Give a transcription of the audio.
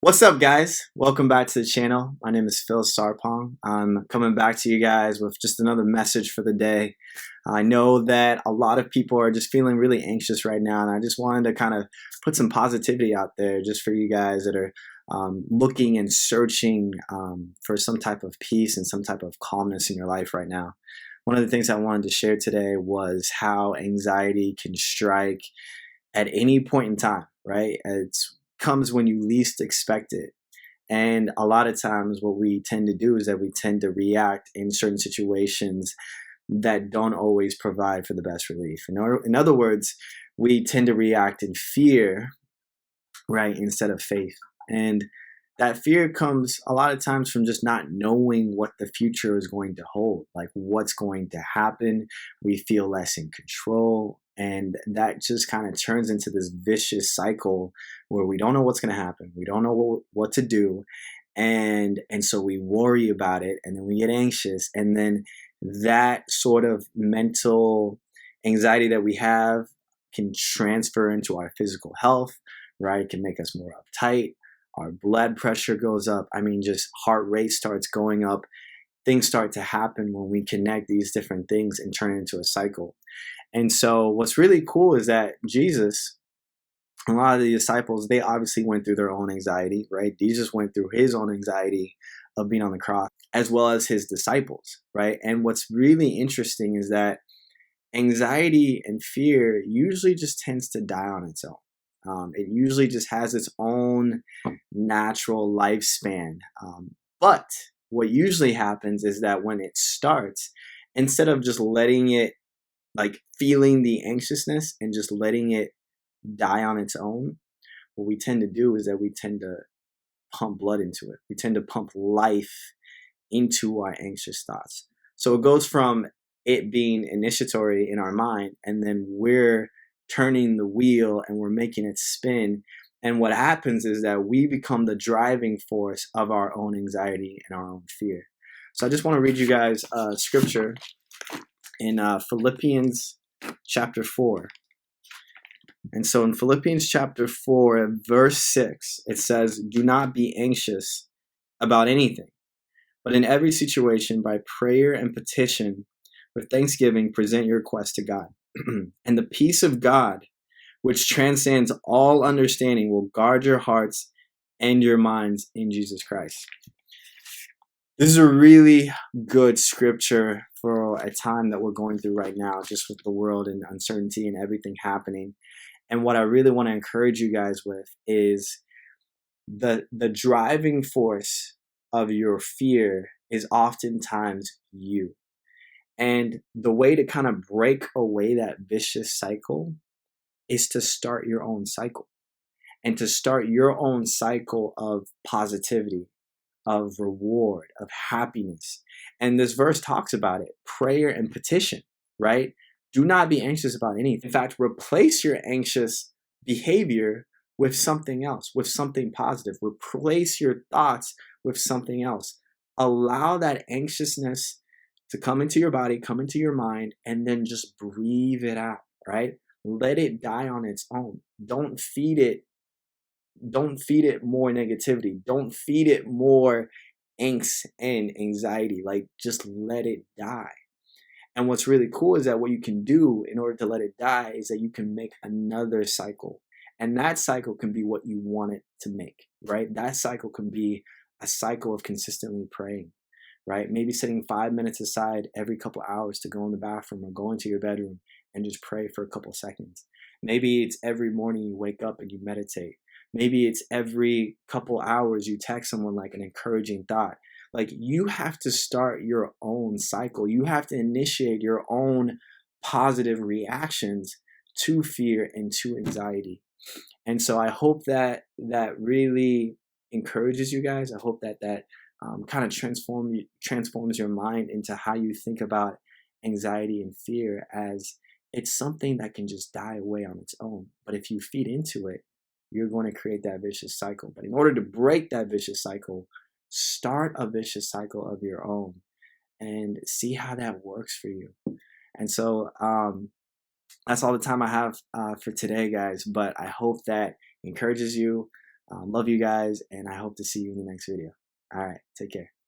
What's up, guys? Welcome back to the channel. My name is Phil Sarpong. I'm coming back to you guys with just another message for the day. I know that a lot of people are just feeling really anxious right now, and I just wanted to kind of put some positivity out there just for you guys that are looking and searching for some type of peace and some type of calmness in your life right now. One of the things I wanted to share today was how anxiety can strike at any point in time, right? It comes when you least expect it. And a lot of times what we tend to do is that we tend to react in certain situations that don't always provide for the best relief. In other words, we tend to react in fear, right, instead of faith. And that fear comes a lot of times from just not knowing what the future is going to hold, like what's going to happen. We feel less in control. And that just kind of turns into this vicious cycle where we don't know what's going to happen. We don't know what to do. And so we worry about it, and then we get anxious. And then that sort of mental anxiety that we have can transfer into our physical health, right? It can make us more uptight. Our blood pressure goes up. I mean, just heart rate starts going up. Things start to happen when we connect these different things and turn it into a cycle. And so what's really cool is that Jesus, a lot of the disciples, they obviously went through their own anxiety, right? Jesus went through his own anxiety of being on the cross, as well as his disciples, right? And what's really interesting is that anxiety and fear usually just tends to die on its own. It usually just has its own natural lifespan. But what usually happens is that when it starts, instead of just letting it, like feeling the anxiousness and just letting it die on its own, what we tend to do is that we tend to pump blood into it. We tend to pump life into our anxious thoughts. So it goes from it being initiatory in our mind, and then we're turning the wheel and we're making it spin. And what happens is that we become the driving force of our own anxiety and our own fear. So I just want to read you guys scripture in Philippians chapter 4. And so in Philippians chapter 4, verse 6, it says, "Do not be anxious about anything, but in every situation, by prayer and petition, with thanksgiving, present your requests to God. And the peace of God, which transcends all understanding, will guard your hearts and your minds in Jesus Christ." This is a really good scripture for a time that we're going through right now, just with the world and uncertainty and everything happening. And what I really want to encourage you guys with is the driving force of your fear is oftentimes you. And the way to kind of break away that vicious cycle is to start your own cycle, and to start your own cycle of positivity, of reward, of happiness. And this verse talks about it, prayer and petition, right? Do not be anxious about anything. In fact, replace your anxious behavior with something else, with something positive. Replace your thoughts with something else. Allow that anxiousness to come into your body, come into your mind, and then just breathe it out, right? Let it die on its own. Don't feed it more negativity. Don't feed it more angst and anxiety. Like, just let it die. And what's really cool is that what you can do in order to let it die is that you can make another cycle. And that cycle can be what you want it to make, right? That cycle can be a cycle of consistently praying, right? Maybe setting 5 minutes aside every couple hours to go in the bathroom or go into your bedroom and just pray for a couple seconds. Maybe it's every morning you wake up and you meditate. Maybe it's every couple hours you text someone like an encouraging thought. Like, you have to start your own cycle. You have to initiate your own positive reactions to fear and to anxiety. And so I hope that really encourages you guys. I hope that kind of transforms your mind into how you think about anxiety and fear, as it's something that can just die away on its own. But if you feed into it, you're going to create that vicious cycle. But in order to break that vicious cycle, start a vicious cycle of your own and see how that works for you. And so that's all the time I have for today, guys. But I hope that encourages you. Love you guys, and I hope to see you in the next video. All right, take care.